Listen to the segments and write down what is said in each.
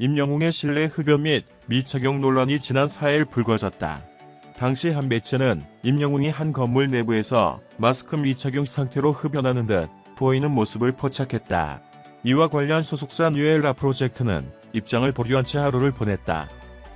임영웅의 실내 흡연 및 미착용 논란이 지난 4일 불거졌다. 당시 한 매체는 임영웅이 한 건물 내부에서 마스크 미착용 상태로 흡연하는 듯 보이는 모습을 포착했다. 이와 관련 소속사 뉴에라 프로젝트는 입장을 보류한 채 하루를 보냈다.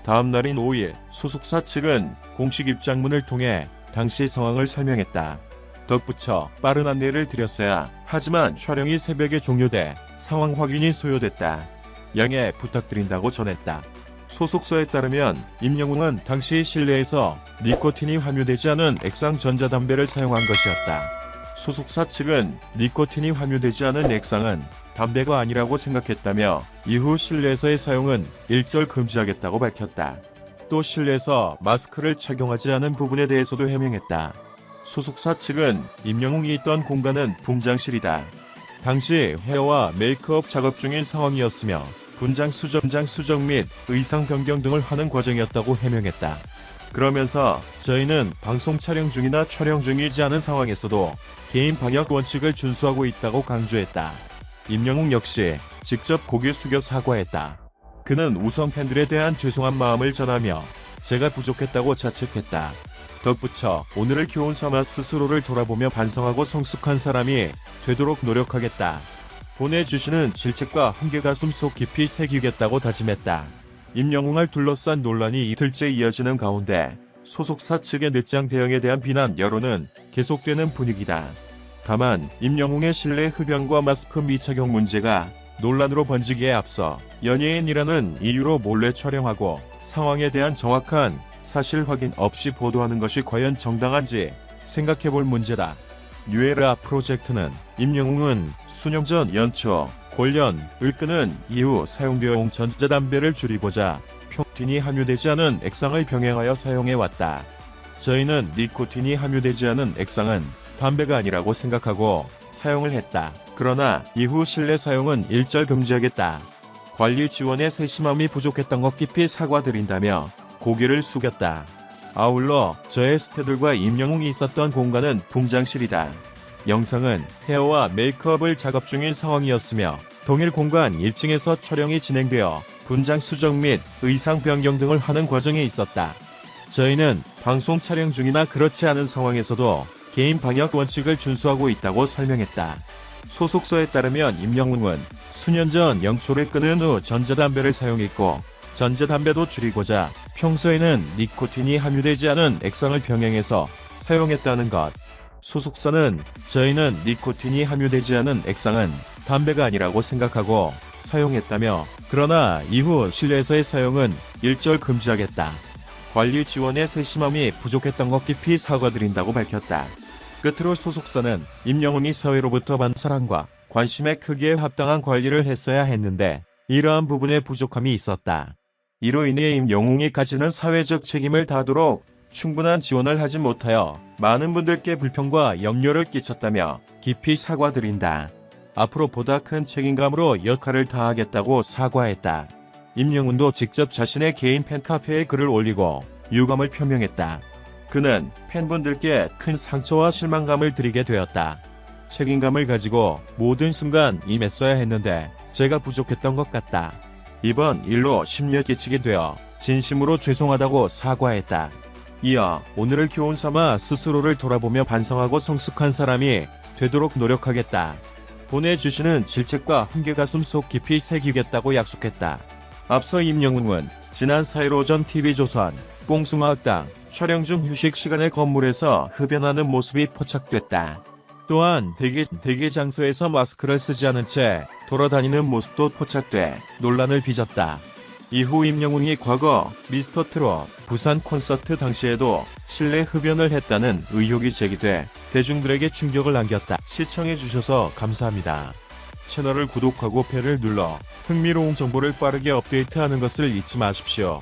다음 날인 5일 소속사 측은 공식 입장문을 통해 당시 상황을 설명했다. 덧붙여 빠른 안내를 드렸어야 하지만 촬영이 새벽에 종료돼 상황 확인이 소요됐다. 양해 부탁드린다고 전했다. 소속사에 따르면 임영웅은 당시 실내에서 니코틴이 함유되지 않은 액상 전자담배를 사용한 것이었다. 소속사 측은 니코틴이 함유되지 않은 액상은 담배가 아니라고 생각했다며 이후 실내에서의 사용은 일절 금지하겠다고 밝혔다. 또 실내에서 마스크를 착용하지 않은 부분에 대해서도 해명했다. 소속사 측은 임영웅이 있던 공간은 분장실이다. 당시 헤어와 메이크업 작업 중인 상황이었으며 분장 수정 및 의상 변경 등을 하는 과정이었다고 해명했다. 그러면서 저희는 방송 촬영 중이나 촬영 중이지 않은 상황에서도 개인 방역 원칙을 준수하고 있다고 강조했다. 임영웅 역시 직접 고개 숙여 사과했다. 그는 우선 팬들에 대한 죄송한 마음을 전하며 제가 부족했다고 자책했다. 덧붙여 오늘을 교훈 삼아 스스로를 돌아보며 반성하고 성숙한 사람이 되도록 노력하겠다. 보내주시는 질책과 한계 가슴 속 깊이 새기겠다고 다짐했다. 임영웅을 둘러싼 논란이 이틀째 이어지는 가운데 소속사 측의 늦장 대응에 대한 비난 여론은 계속되는 분위기다. 다만 임영웅의 실내 흡연과 마스크 미착용 문제가 논란으로 번지기에 앞서 연예인이라는 이유로 몰래 촬영하고 상황에 대한 정확한 사실 확인 없이 보도하는 것이 과연 정당한지 생각해볼 문제다. 뉴에라 프로젝트는 임영웅은 수년 전 연초 골련을 끄는 이후 사용되어 온 전자담배를 줄이고자 니코틴이 함유되지 않은 액상을 병행하여 사용해왔다. 저희는 니코틴이 함유되지 않은 액상은 담배가 아니라고 생각하고 사용을 했다. 그러나 이후 실내 사용은 일절 금지하겠다. 관리 지원에 세심함이 부족했던 것 깊이 사과드린다며 고개를 숙였다. 아울러 저의 스태들과 임영웅이 있었던 공간은 분장실이다. 영상은 헤어와 메이크업을 작업 중인 상황이었으며 동일 공간 1층에서 촬영이 진행되어 분장 수정 및 의상 변경 등을 하는 과정에 있었다. 저희는 방송 촬영 중이나 그렇지 않은 상황에서도 개인 방역 원칙을 준수하고 있다고 설명했다. 소속사에 따르면 임영웅은 수년 전 영초를 끊은 후 전자담배를 사용했고 전자담배도 줄이고자 평소에는 니코틴이 함유되지 않은 액상을 병행해서 사용했다는 것. 소속사는 저희는 니코틴이 함유되지 않은 액상은 담배가 아니라고 생각하고 사용했다며 그러나 이후 실내에서의 사용은 일절 금지하겠다. 관리 지원에 세심함이 부족했던 것 깊이 사과드린다고 밝혔다. 끝으로 소속사는 임영웅이 사회로부터 받은 사랑과 관심의 크기에 합당한 관리를 했어야 했는데 이러한 부분에 부족함이 있었다. 이로 인해 임영웅이 가지는 사회적 책임을 다하도록 충분한 지원을 하지 못하여 많은 분들께 불평과 염려를 끼쳤다며 깊이 사과드린다. 앞으로 보다 큰 책임감으로 역할을 다하겠다고 사과했다. 임영웅도 직접 자신의 개인 팬카페에 글을 올리고 유감을 표명했다. 그는 팬분들께 큰 상처와 실망감을 드리게 되었다. 책임감을 가지고 모든 순간 임했어야 했는데 제가 부족했던 것 같다. 이번 일로 심려 끼치게 되어 진심으로 죄송하다고 사과했다. 이어 오늘을 교훈 삼아 스스로를 돌아보며 반성하고 성숙한 사람이 되도록 노력하겠다. 보내주시는 질책과 한계 가슴 속 깊이 새기겠다고 약속했다. 앞서 임영웅은 지난 4일 오전 TV조선 뽕숭아학당 촬영 중 휴식 시간에 건물에서 흡연하는 모습이 포착됐다. 또한 대기 장소에서 마스크를 쓰지 않은 채 돌아다니는 모습도 포착돼 논란을 빚었다. 이후 임영웅이 과거 미스터트롯 부산 콘서트 당시에도 실내 흡연을 했다는 의혹이 제기돼 대중들에게 충격을 안겼다. 시청해주셔서 감사합니다. 채널을 구독하고 벨을 눌러 흥미로운 정보를 빠르게 업데이트하는 것을 잊지 마십시오.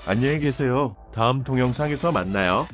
안녕히 계세요. 다음 동영상에서 만나요.